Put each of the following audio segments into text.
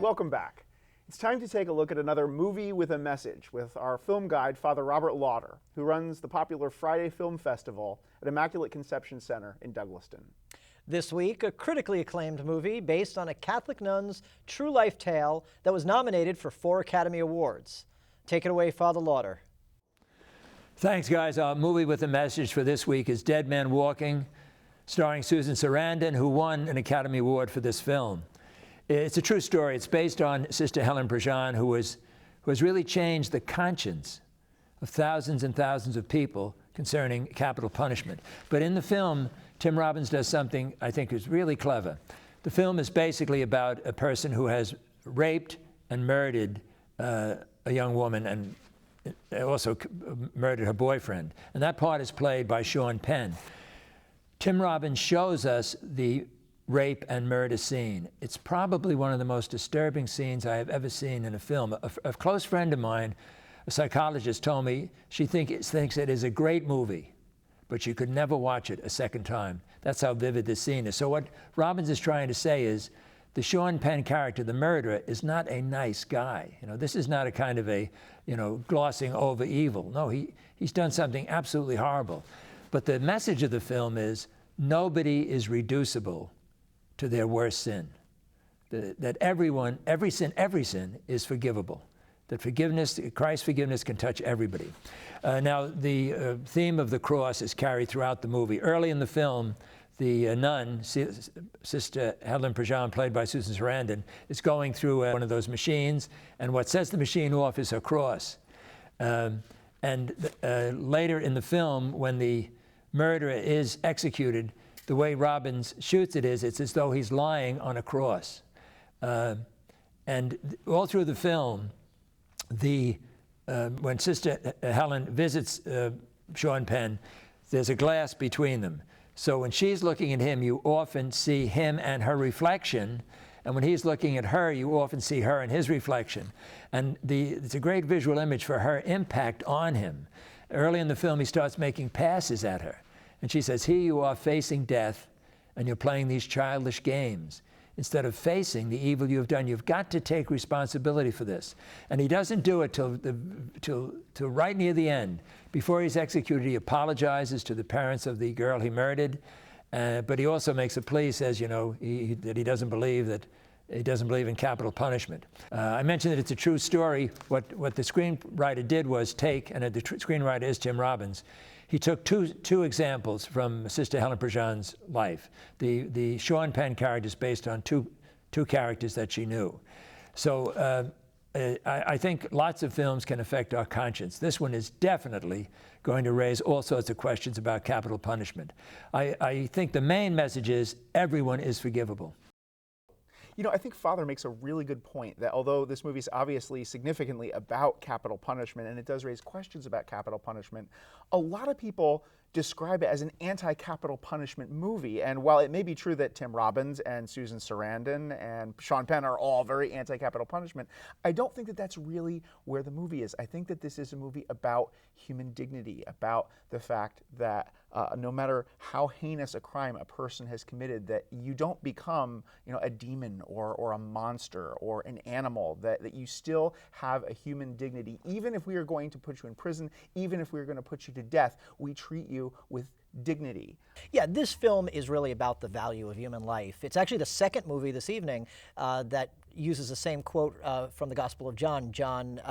Welcome back. It's time to take a look at another movie with a message with our film guide, Father Robert Lauder, who runs the popular Friday Film Festival at Immaculate Conception Center in Douglaston. This week, a critically acclaimed movie based on a Catholic nun's true life tale that was nominated for 4 Academy Awards. Take it away, Father Lauder. Thanks, guys. Our movie with a message for this week is Dead Man Walking, starring Susan Sarandon, who won an Academy Award for this film. It's a true story. It's based on Sister Helen Prejean, who has really changed the conscience of thousands and thousands of people concerning capital punishment. But in the film, Tim Robbins does something I think is really clever. The film is basically about a person who has raped and murdered a young woman and also murdered her boyfriend. And that part is played by Sean Penn. Tim Robbins shows us the rape and murder scene. It's probably one of the most disturbing scenes I have ever seen in a film. A close friend of mine, a psychologist, told me she thinks it is a great movie, but she could never watch it a second time. That's how vivid this scene is. So what Robbins is trying to say is the Sean Penn character, the murderer, is not a nice guy. This is not a kind of a, glossing over evil. No, he's done something absolutely horrible. But the message of the film is nobody is reducible to their worst sin. That every sin is forgivable. That forgiveness, Christ's forgiveness can touch everybody. Now, the theme of the cross is carried throughout the movie. Early in the film, the nun, Sister Helen Prejean, played by Susan Sarandon, is going through one of those machines, and what sets the machine off is her cross. And later in the film, when the murderer is executed, the way Robbins shoots it's as though he's lying on a cross. And all through the film, when Sister Helen visits Sean Penn, there's a glass between them. So when she's looking at him, you often see him and her reflection. And when he's looking at her, you often see her and his reflection. And it's a great visual image for her impact on him. Early in the film, he starts making passes at her. And she says, here you are facing death, and you're playing these childish games. Instead of facing the evil you have done, you've got to take responsibility for this. And he doesn't do it till right near the end. Before he's executed, he apologizes to the parents of the girl he murdered, but he also makes a plea, says, that he doesn't believe in capital punishment. I mentioned that it's a true story. What the screenwriter did was and the screenwriter is Tim Robbins. He took two examples from Sister Helen Prejean's life. The Sean Penn character is based on two characters that she knew. So I think lots of films can affect our conscience. This one is definitely going to raise all sorts of questions about capital punishment. I think the main message is everyone is forgivable. I think Father makes a really good point that although this movie is obviously significantly about capital punishment, and it does raise questions about capital punishment, a lot of people describe it as an anti-capital punishment movie. And while it may be true that Tim Robbins and Susan Sarandon and Sean Penn are all very anti-capital punishment, I don't think that that's really where the movie is. I think that this is a movie about human dignity, about the fact that no matter how heinous a crime a person has committed, that you don't become a demon or a monster or an animal, that you still have a human dignity. Even if we are going to put you in prison, even if we are going to put you to death, we treat you with dignity. Yeah, this film is really about the value of human life. It's actually the second movie this evening that uses the same quote from the Gospel of John, John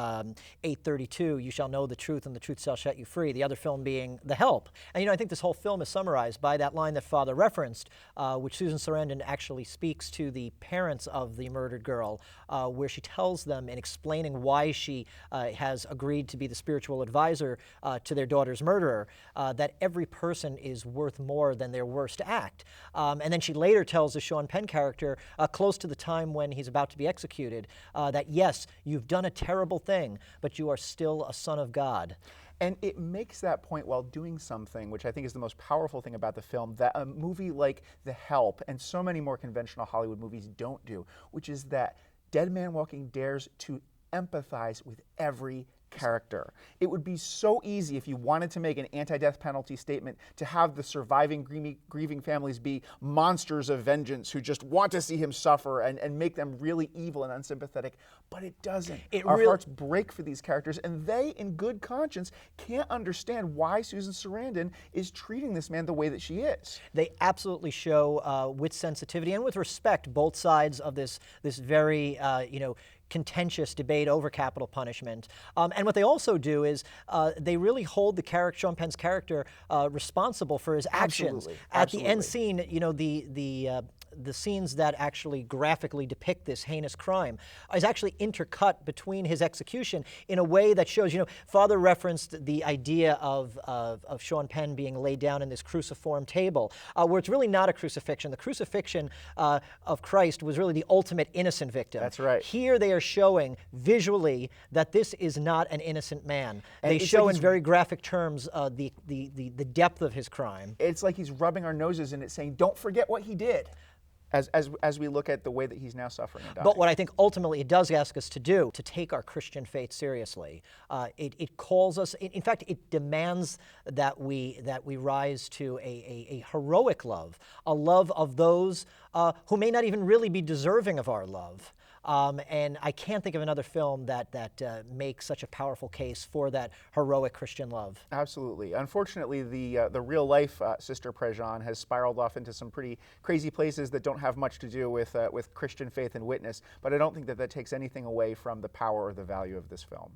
8:32, you shall know the truth and the truth shall set you free, the other film being The Help. And I think this whole film is summarized by that line that Father referenced, which Susan Sarandon actually speaks to the parents of the murdered girl, where she tells them in explaining why she has agreed to be the spiritual advisor to their daughter's murderer, that every person is worth more than their worst act. And then she later tells the Sean Penn character, close to the time when he's about to be executed, that yes, you've done a terrible thing, but you are still a son of God. And it makes that point while doing something, which I think is the most powerful thing about the film, that a movie like The Help and so many more conventional Hollywood movies don't do, which is that Dead Man Walking dares to empathize with every character. It would be so easy if you wanted to make an anti-death penalty statement to have the surviving grieving families be monsters of vengeance who just want to see him suffer and make them really evil and unsympathetic, but it doesn't. Our hearts break for these characters, and they, in good conscience, can't understand why Susan Sarandon is treating this man the way that she is. They absolutely show with sensitivity and with respect both sides of this very contentious debate over capital punishment. And what they also do is they really hold the character, Sean Penn's character, responsible for his actions. At the end scene, the scenes that actually graphically depict this heinous crime is actually intercut between his execution in a way that shows, Father referenced the idea of Sean Penn being laid down in this cruciform table, where it's really not a crucifixion. The crucifixion of Christ was really the ultimate innocent victim. That's right. Here they are showing visually that this is not an innocent man. And they show in very graphic terms the depth of his crime. It's like he's rubbing our noses in it, saying, don't forget what he did. As we look at the way that he's now suffering and dying. But what I think ultimately it does ask us to do, to take our Christian faith seriously. It calls us, in fact, it demands that we rise to a heroic love, a love of those who may not even really be deserving of our love. And I can't think of another film that makes such a powerful case for that heroic Christian love. Absolutely. Unfortunately, the real life Sister Prejean has spiraled off into some pretty crazy places that don't have much to do with Christian faith and witness. But I don't think that takes anything away from the power or the value of this film.